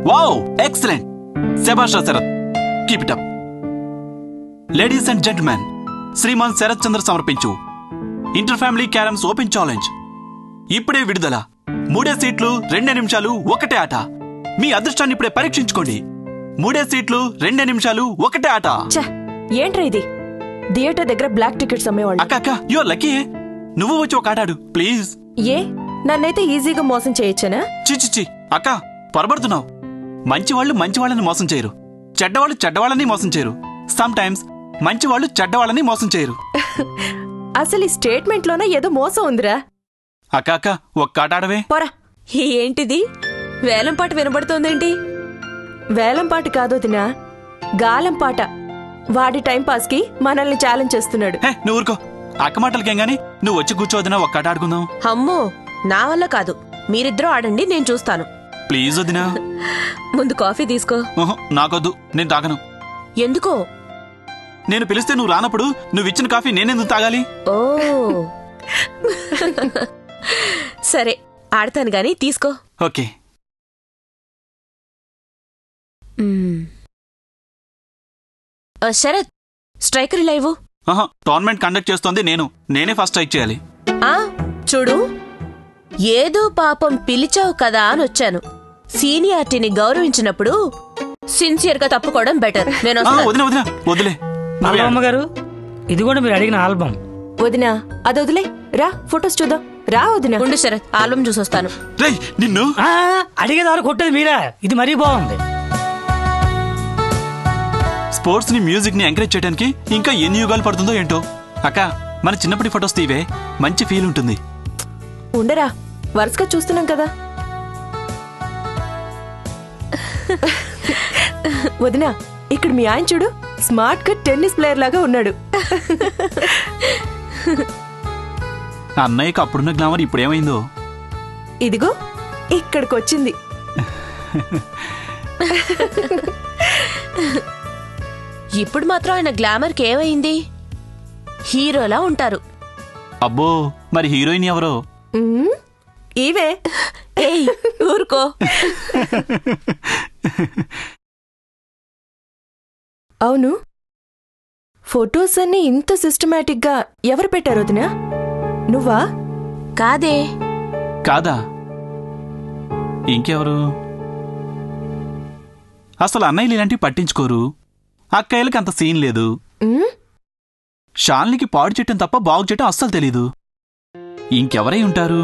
Wow, excellent. శభాష్ Sharath, keep it up. Ladies and gentlemen, Shriman Sharath Chandra సమర్పించు inter family carroms open challenge. ఇప్పుడే విడుదల. 3 సీట్లు 2 నిమిషాలు 1 ఆట. మీ అదృష్టాన్ని ఇప్పుడే పరీక్షించుకోండి. 3 సీట్లు 2 నిమిషాలు 1 ఆట. ఏంట్రా ఇది? థియేటర్ దగ్గర బ్లాక్ టికెట్స్ అమ్మేవాళ్ళు. అక్క యు ఆర్ లక్కీ. నువ్వు వచ్చి ఒక ఆట ఆడు ప్లీజ్. ఏ, నన్నైతే ఈజీగా మోసం చేయొచ్చనా? చిచి అక్క, పొరబడుతున్నావు. మంచివాళ్ళు మంచివాళ్ళని మోసం చేయరు, చెడ్డవాళ్ళు చెడ్డవాళ్ళని మోసం చేయరు. సమ్ టైమ్స్ మంచివాళ్ళు చెడ్డవాళ్ళని మోసం చేయరు. అసలు ఈ స్టేట్మెంట్ లోనే ఏదో మోసం ఉందిరా. అక్క ఒక్క ఆట ఆడవే. పోరా. ఏంటిది? వేలంపాట వినబడుతోందేంటి? వేలంపాట కాదో తినా, గాలంపాట. వాడి టైంపాస్ కి మనల్ని ఛాలెంజ్ చేస్తున్నాడు. నువ్వు ఊరుకో. అక్క మాటలకేం గాని నువ్వు వచ్చి కూర్చోవద్దునా, ఒక్క ఆట ఆడుకుందాం. అమ్మో, నా వల్ల కాదు. మీరిద్దరూ ఆడండి, నేను చూస్తాను. ప్లీజ్ వదినా. ముందు కాఫీ తీసుకో. నాకొద్దు, నేను తాగను. ఎందుకో? నేను పిలిస్తే నువ్వు రానప్పుడు నువ్వు ఇచ్చిన కాఫీ నేనెందుకు తాగాలి? ఓ సరే, ఆడతాను గాని తీసుకో. Okay. Sharath, striker live. Tournament conduct చేస్తోంది నేనే ఫస్ట్ స్ట్రైక్ చేయాలి. చూడు, ఏదో పాపం పిలిచావు కదా అని వచ్చాను. సీనియారిటీని గౌరవించినప్పుడు సిన్సియర్ గా తప్పుకోవడం బెటర్. నేను వదిలే. అమ్మగారు, ఇది కూడా మీరు అడిగిన ఆల్బమ్. వదినా, అది వదిలే. రా, ఫొటోస్ చూద్దాం. రా వదినా. ఉండు శరత్, ఆల్బమ్ చూసొస్తాను. నిన్ను అడిగేదారు కొట్టేది మీరా? ఇది మరీ బాగుంది. స్పోర్ట్స్ ని మ్యూజిక్ ని ఎంకరేజ్ చేయడానికి ఇంకా ఎన్ని యుగాలు పడుతుందో ఏంటో. అక్క, మన చిన్నప్పటి ఫొటోస్ తీవే, మంచి ఫీల్ ఉంటుంది. ఉండరా, వరుసగా చూస్తున్నాం కదా. వదినా, ఇక్కడ మీ ఆయన చూడు, స్మార్ట్ గా టెన్నిస్ ప్లేయర్ లాగా ఉన్నాడు. అన్నయ్యకి అప్పుడున్న గ్లామర్ ఇప్పుడేమైందో. ఇదిగో ఇక్కడికొచ్చింది. ఇప్పుడు మాత్రం ఆయన గ్లామర్కి ఏమైంది? హీరోలా ఉంటారు. అబ్బో, మరి హీరోయిన్ ఎవరో? ఈవే. ఏయ్, ఊరుకో. అవును, ఫొటోస్ అన్ని ఇంత సిస్టమేటిక్ గా ఎవరు పెట్టారు వదినా? నువ్వా? కాదే. కాదా? ఇంకెవరు? అసలు అన్నయ్యలు ఇలాంటివి పట్టించుకోరు. అక్కయ్యలకి అంత సీన్ లేదు. షాన్లికి పాడు చేయటం తప్ప బాగు చేయటం అస్సలు తెలీదు. ఇంకెవరై ఉంటారు?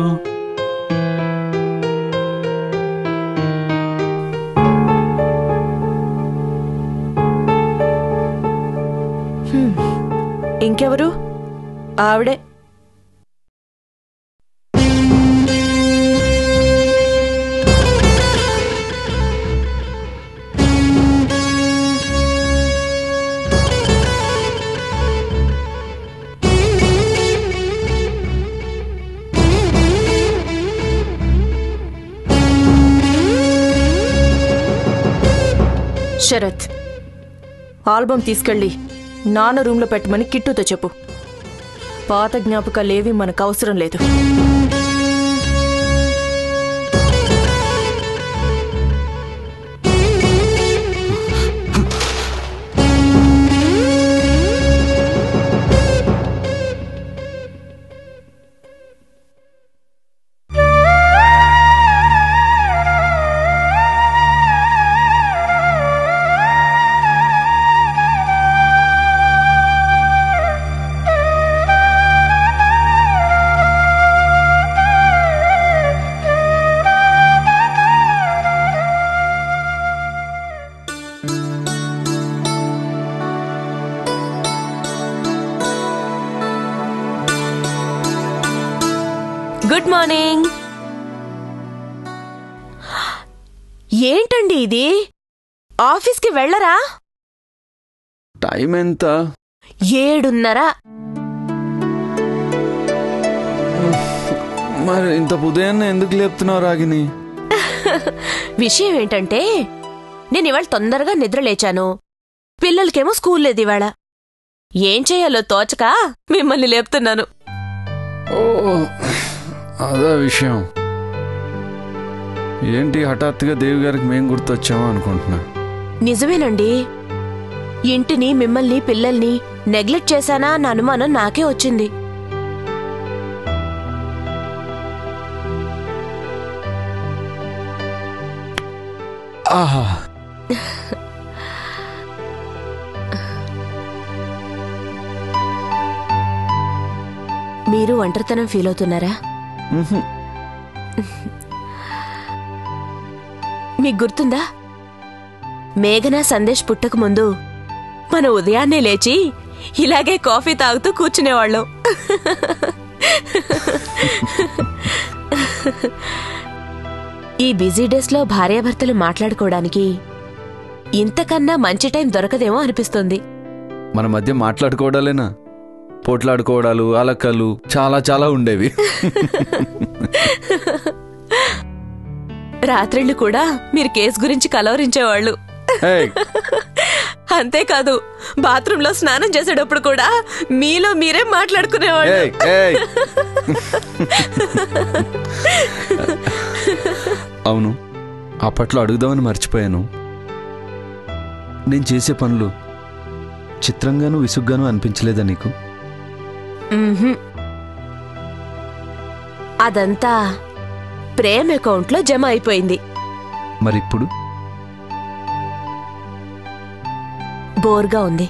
ఇంకెవరు? ఆవిడే. శరత్, ఆల్బమ్ తీసుకెళ్ళి నాన్న రూమ్లో పెట్టమని కిట్టుతో చెప్పు. పాత జ్ఞాపకాలేవి మనకు అవసరం లేదు. Good morning. ఏంటండి ఇది? ఆఫీస్కి వెళ్ళరా? టైం ఎంత? 7:30. మరి ఇంత ఉదయాన్నే ఎందుకు లేపుతున్నావు రాగిని? విషయం ఏంటంటే, నేను ఇవాళ తొందరగా నిద్ర లేచాను. పిల్లలకేమో స్కూల్ లేదు ఇవాళ. ఏం చెయ్యాలో తోచక మిమ్మల్ని లేపుతున్నాను. ఓ, అదా విషయం. ఏంటి హఠాత్తుగా దేవి గారికి మేం గుర్తొచ్చామో అనుకుంటున్నా. నిజమేనండి. ఇంటిని, మిమ్మల్ని, పిల్లల్ని నెగ్లెక్ట్ చేశానా అన్న అనుమానం నాకే వచ్చింది. ఆహా, మీరు ఒంటరితనం ఫీల్ అవుతున్నారా? మీకు గుర్తుందా, మేఘన సందేశ్ పుట్టక ముందు మన ఉదయాన్నే లేచి ఇలాగే కాఫీ తాగుతూ కూర్చునేవాళ్ళం. ఈ బిజీ డేస్ లో భార్యాభర్తలు మాట్లాడుకోవడానికి ఇంతకన్నా మంచి టైం దొరకదేమో అనిపిస్తుంది. మన మధ్య మాట్లాడుకోవడాలేనా, పోట్లాడుకోవడాలు, అలకలు చాలా చాలా ఉండేవి. రాత్రిళ్ళు కూడా మీరు కేసు గురించి కలవరించేవాళ్ళు. ఏయ్, అంతేకాదు, బాత్రూంలో స్నానం చేసేటప్పుడు కూడా మీలో మీరే మాట్లాడుకునేవాళ్ళు. ఏయ్, ఏయ్. అవును, అప్పట్లో అడుగుదామని మర్చిపోయాను. నేను చేసే పనులు చిత్రంగాను విసుగ్గాను అనిపించలేదా నీకు? అదంతా ప్రేమ్ అకౌంట్లో జమ అయిపోయింది. మరిప్పుడు బోర్గా ఉంది.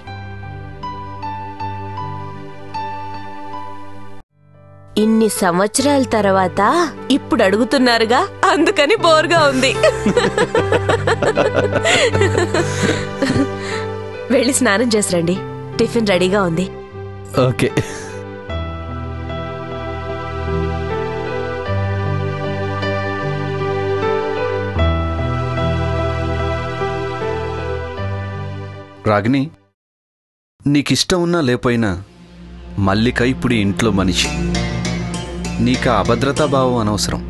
ఇన్ని సంవత్సరాల తర్వాత ఇప్పుడు అడుగుతున్నారుగా, అందుకని బోర్గా ఉంది. వెళ్ళి స్నానం చేసిరండి, టిఫిన్ రెడీగా ఉంది. ఓకే. రాగిని, నీకిష్టం ఉన్నా లేపోయినా మల్లిక ఇప్పుడు ఇంట్లో మనిషి. నీకు ఆ అభద్రతా భావం అనవసరం.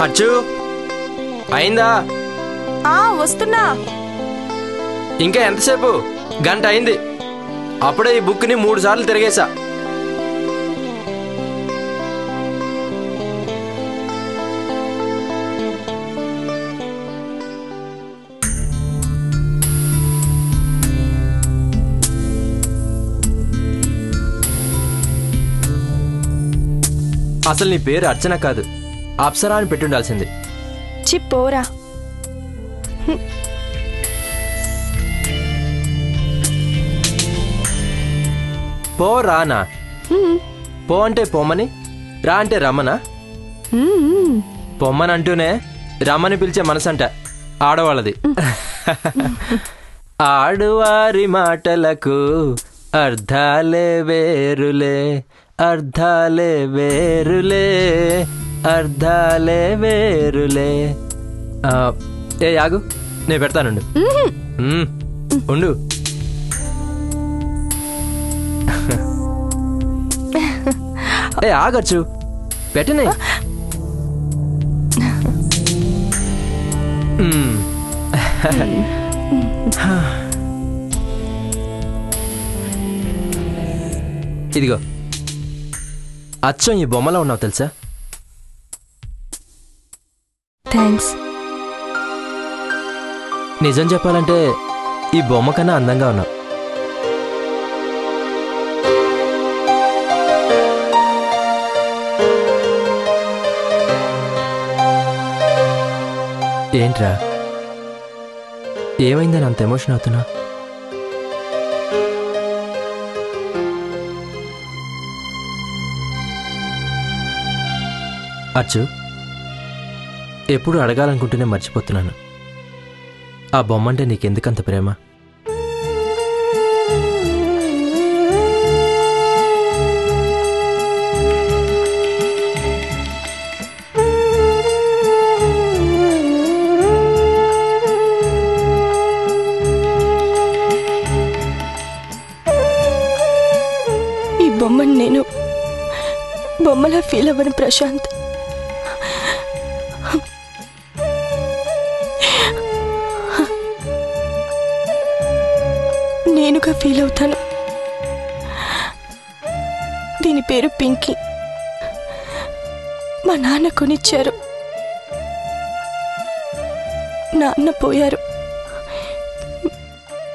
అచ్చు, అయిందా? వస్తున్నా. ఇంకా ఎంతసేపు? గంట అయింది. అప్పుడే ఈ బుక్ని 3 సార్లు తిరిగేశా. అసలు నీ పేరు అర్చన కాదు, అప్సరా అని పెట్టుండాల్సింది. చిప్పోరా. పో రానా? పో అంటే పొమ్మని, రా అంటే రమ్మనా? పొమ్మని అంటూనే రమ్మని పిలిచే మనసంట ఆడవాళ్ళది. ఆడువారి మాటలకు అర్థాలే వేరులే, అర్థాలే వేరులే, అర్థాలే వేరులే. ఏ యాగు, నేను పెడతానుండు. ఉండు. ఏ ఆగచ్చు, పెట్టనే. ఇదిగో, అచ్చం ఈ బొమ్మలో ఉన్నావు తెలుసా? థ్యాంక్స్. నిజం చెప్పాలంటే ఈ బొమ్మ కన్నా అందంగా ఉన్నావు. ఏంట్రా, ఏమైందని అంత ఎమోషన్ అవుతున్నా? అచ్చు, ఎప్పుడు అడగాలనుకుంటూనే మర్చిపోతున్నాను. ఆ బొమ్మంటే నీకెందుకంత ప్రేమ? ఈ బొమ్మని నేను బొమ్మలా ఫీల్ అవ్వను ప్రశాంత్. నేనుగా ఫీల్ అవుతాను. దీని పేరు పింకీ. మా నాన్న కొనిచ్చారు. నాన్న పోయారు.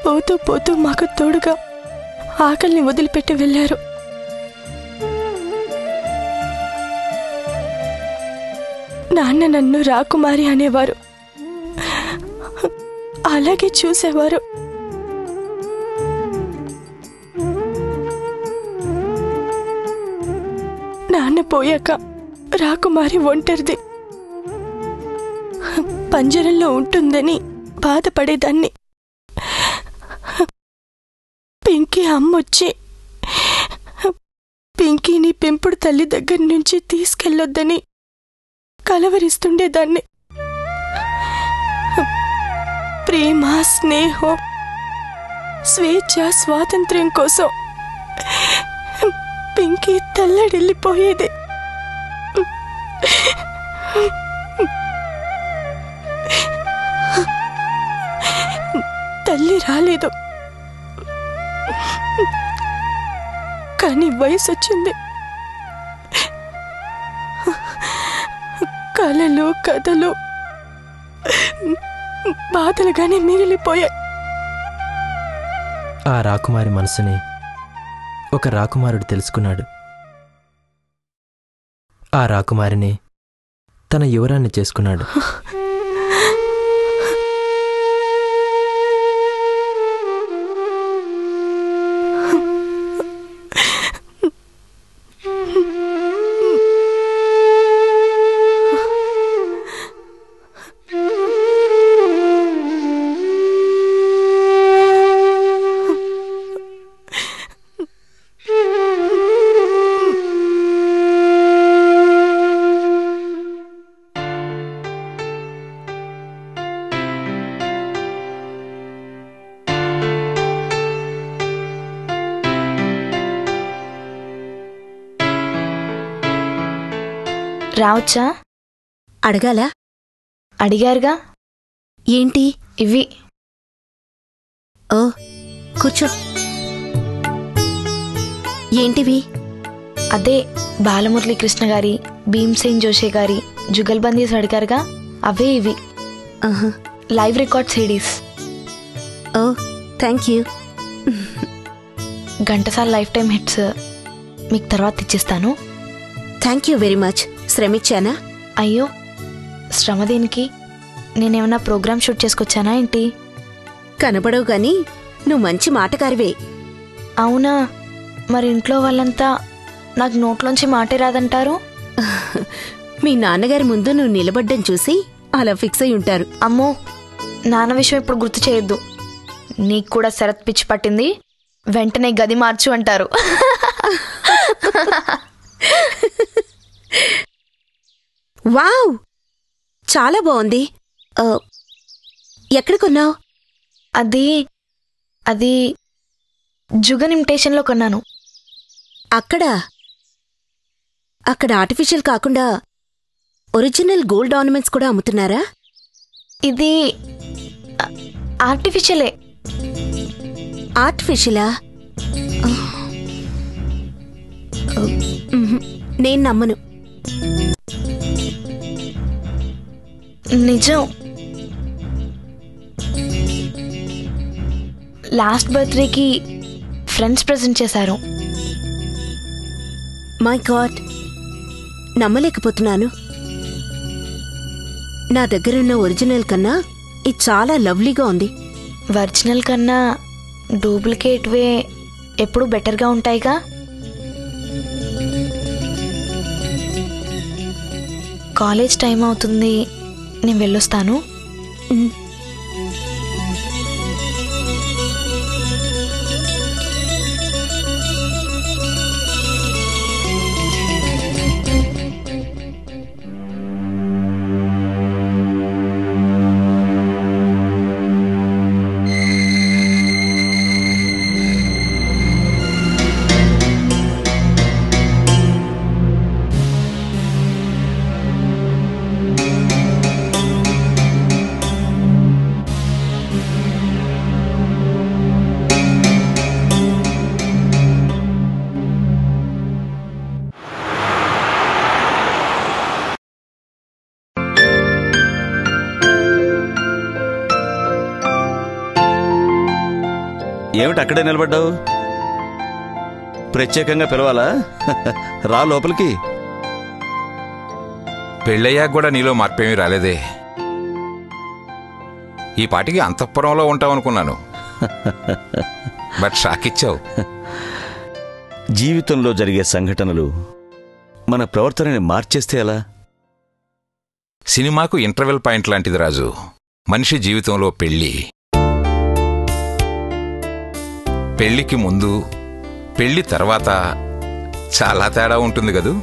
పోతూ పోతూ మాకు తోడుగా ఆకలిని వదిలిపెట్టి వెళ్ళారు. నాన్న నన్ను రాకుమారి అనేవారు, అలాగే చూసేవారు. నాన్న పోయాక రాకుమారి ఒంటరిది, పంజరంలో ఉంటుందని బాధపడేదాన్ని. పింకీ అమ్మొచ్చి పింకీని పెంపుడు తల్లి దగ్గర నుంచి తీసుకెళ్ళొద్దని కలవరిస్తుండేదాన్ని. ప్రేమ, స్నేహం, స్వేచ్ఛ, స్వాతంత్ర్యం కోసం పింకీ తల్లడిల్లిపోయేది. తల్లి రాలేదు, కానీ వయసు వచ్చింది. కలలు, కథలు బాధలుగానే మిగిలిపోయాయి. ఆ రాకుమారి మనసుని ఒక రాకుమారుడు తెలుసుకున్నాడు. ఆ రాకుమారిని తన యువరాన్ని చేసుకున్నాడు. రావచ్చా? అడగాలా? అడిగారుగా. ఏంటి ఇవి? ఓ, కూర్చో. ఏంటివి? అదే బాలమురళీకృష్ణ గారి, భీమ్సేన్ జోషి గారి జుగల్బందీస్ అడిగారుగా, అవే ఇవి. Live record CDs. Oh, thank you. Ghantasala lifetime hits మీకు తర్వాత ఇచ్చిస్తాను. Thank you very much. శ్రమించానా? అయ్యో, శ్రమ దేనికి? నేనేమన్నా ప్రోగ్రామ్ షూట్ చేసుకొచ్చానా ఏంటి? కనబడవు గాని నువ్వు మంచి మాటకారివే. అవునా? మరి ఇంట్లో వాళ్ళంతా నాకు నోట్లోంచి మాటే రాదంటారు. మీ నాన్నగారి ముందు నువ్వు నిలబడ్డం చూసి అలా ఫిక్స్ అయి ఉంటారు. అమ్మో, నాన్న విషయం ఇప్పుడు గుర్తు చేయొద్దు. నీకు కూడా శరత్ పిచ్చి పట్టింది, వెంటనే గది మార్చు అంటారు. వావ్, చాలా బాగుంది. ఎక్కడ కొన్నావు? అది జుగన్ ఇమిటేషన్లో కొన్నాను. అక్కడ ఆర్టిఫిషియల్ కాకుండా ఒరిజినల్ గోల్డ్ ఆర్నమెంట్స్ కూడా అమ్ముతున్నారా? ఇది ఆర్టిఫిషియలే. ఆర్టిఫిషియలా? నేను నమ్మను. నిజం. లాస్ట్ బర్త్డేకి ఫ్రెండ్స్ ప్రెజెంట్ చేశారు. మై గాడ్, నమ్మలేకపోతున్నాను. నా దగ్గరున్న ఒరిజినల్ కన్నా ఇది చాలా లవ్లీగా ఉంది. ఒరిజినల్ కన్నా డూప్లికేట్వే ఎప్పుడూ బెటర్గా ఉంటాయిగా. కాలేజ్ టైం అవుతుంది, నేను వెళ్ళొస్తాను. ఏమిటి అక్కడే నిలబడ్డావు? ప్రత్యేకంగా పిలవాలా? రా లోపలికి. పెళ్ళయ్యాక కూడా నీలో మార్పేమీ రాలేదే. ఈ పాటికి అంతఃపురంలో ఉంటావనుకున్నాను. బట్ షాక్ ఇచ్చావు. జీవితంలో జరిగే సంఘటనలు మన ప్రవర్తనని మార్చేస్తే ఎలా? సినిమాకు ఇంటర్వెల్ పాయింట్ లాంటిది రాజు. మనిషి జీవితంలో పెళ్లికి ముందు, పెళ్లి తర్వాత చాలా తేడా ఉంటుంది కదూ.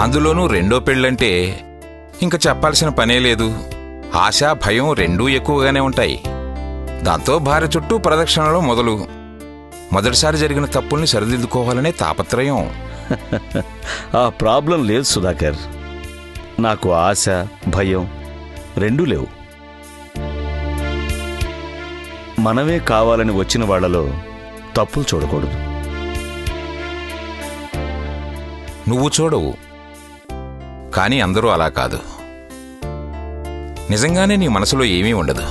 అందులోనూ రెండో పెళ్ళంటే ఇంక చెప్పాల్సిన పనే లేదు. ఆశ, భయం రెండూ ఎక్కువగానే ఉంటాయి. దాంతో భార్య చుట్టూ ప్రదక్షిణలో మొదలు. మొదటిసారి జరిగిన తప్పుల్ని సరిదిద్దుకోవాలనే తాపత్రయం. ఆ ప్రాబ్లం లేదు సుధాకర్. నాకు ఆశ, భయం రెండూ లేవు. మనమే కావాలని వచ్చిన వాళ్లలో తప్పులు చూడకూడదు. నువ్వు చూడవు, కానీ అందరూ అలా కాదు. నిజంగానే నీ మనసులో ఏమీ ఉండదు.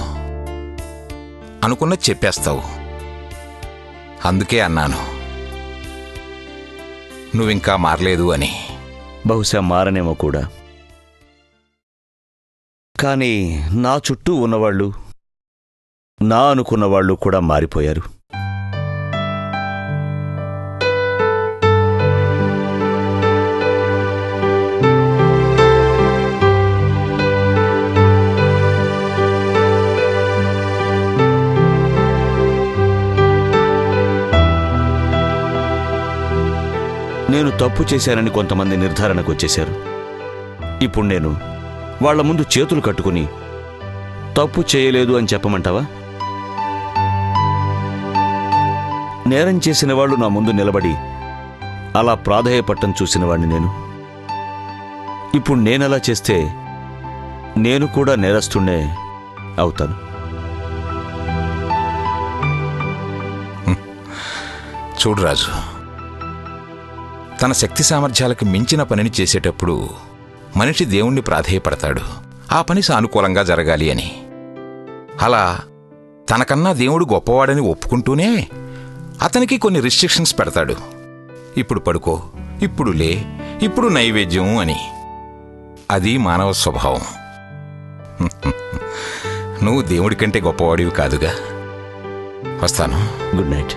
అనుకున్నది చెప్పేస్తావు. అందుకే అన్నాను నువ్వింకా మారలేదు అని. బహుశా మారనేమో కూడా. కానీ నా చుట్టూ ఉన్నవాళ్ళు, నా అనుకున్నవాళ్ళు కూడా మారిపోయారు. నేను తప్పు చేశానని కొంతమంది నిర్ధారణకు వచ్చేశారు. ఇప్పుడు నేను వాళ్ల ముందు చేతులు కట్టుకుని తప్పు చేయలేదు అని చెప్పమంటావా? నేరం చేసిన వాళ్ళు నా ముందు నిలబడి అలా ప్రాధేయపట్టం చూసిన వాడిని నేను. ఇప్పుడు నేనలా చేస్తే నేను కూడా నేరస్తున్నే అవుతాను. చూడు రాజు, తన శక్తి సామర్థ్యాలకు మించిన పనిని చేసేటప్పుడు మనిషి దేవుణ్ణి ప్రాధేయపడతాడు, ఆ పని సానుకూలంగా జరగాలి అని. అలా తనకన్నా దేవుడు గొప్పవాడని ఒప్పుకుంటూనే అతనికి కొన్ని రిస్ట్రిక్షన్స్ పెడతాడు. ఇప్పుడు పడుకో, ఇప్పుడు లే, ఇప్పుడు నైవేద్యం అని. అది మానవ స్వభావం. నువ్వు దేవుడి కంటే గొప్పవాడివి కాదుగా. వస్తాను. Good night.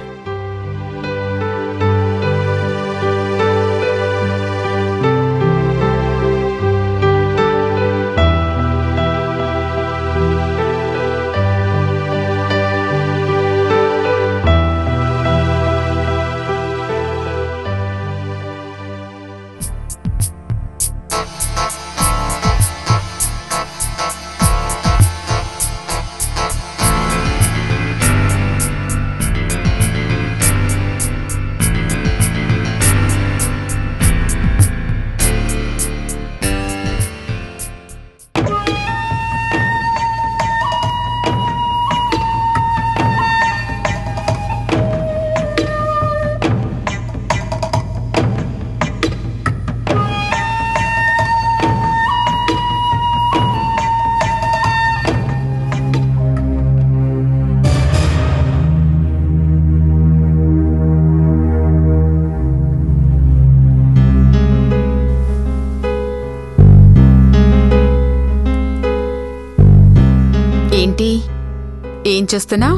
ఏం చేస్తున్నావు?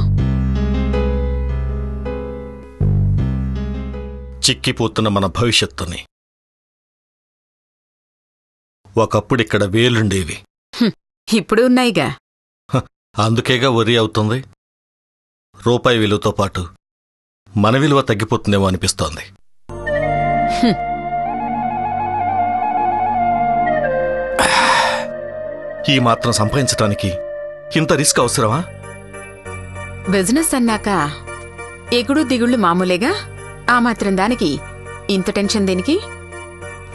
చిక్కిపోతున్న మన భవిష్యత్తుని. ఒకప్పుడు ఇక్కడ వేలుండేవి, ఇప్పుడు ఉన్నాయిగా. అందుకేగా వరి అవుతుంది. రూపాయి విలువతో పాటు మన విలువ తగ్గిపోతుందేమో అనిపిస్తోంది. ఈ మాత్రం సంపాదించటానికి ఇంత రిస్క్ అవసరమా? బిజినెస్ అన్నాక ఎగుడు దిగుళ్ళు మామూలేగా. ఆ మాత్రం దానికి ఇంత టెన్షన్ దేనికి?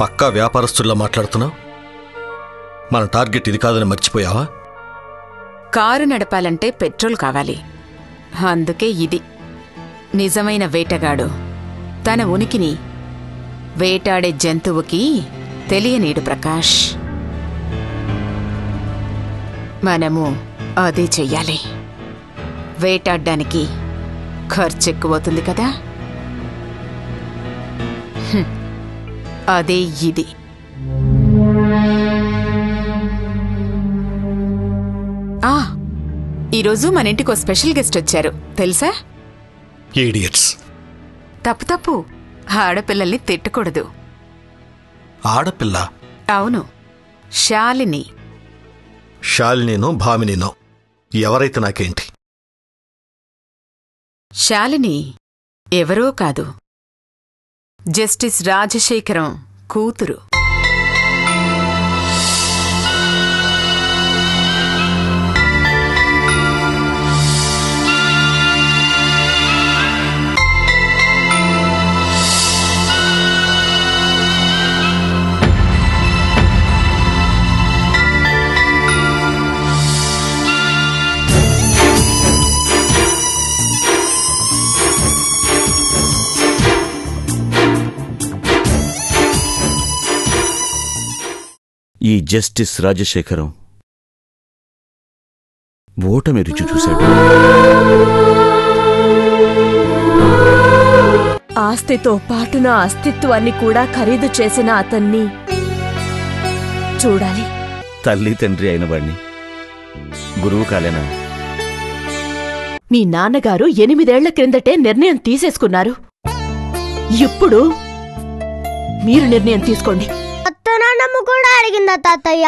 పక్కా వ్యాపారస్తుల్లా మాట్లాడుతున్నావు. మన టార్గెట్ ఇది కాదని మర్చిపోయావా? కారు నడపాలంటే పెట్రోల్ కావాలి. అందుకే ఇది. నిజమైన వేటగాడు తన ఉనికిని వేటాడే జంతువుకి తెలియనీడు ప్రకాష్. మనము అదే చెయ్యాలి. వేటాడ్డానికి ఖర్చు ఎక్కువవుతుంది కదా. అదే ఇది. ఈరోజు మన ఇంటికి ఒక స్పెషల్ గెస్ట్ వచ్చారు తెలుసా? ఈడియట్స్. తప్పు ఆడపిల్లల్ని తిట్టకూడదు. ఆడపిల్ల? అవును, శాలిని. శాలినినో భామినినో ఎవరైతే నాకేంటి? శాలిని ఎవరో కాదు, జస్టిస్ రాజశేఖరం కూతురు. ఈ జస్టిస్ రాజశేఖరం ఓటమి రుచి చూశాడు. ఆస్తితో పాటు నా అస్తిత్వాన్ని కూడా ఖరీదు చేసిన అతన్ని చూడాలి. తల్లి తండ్రి అయిన వాణ్ణి గురువు కాలేనా? మీ నాన్నగారు 8 ఏళ్ల క్రిందటే నిర్ణయం తీసేసుకున్నారు. ఇప్పుడు మీరు నిర్ణయం తీసుకోండి. నాన్నమ్మ కూడా అడిగిందా తాతయ్య?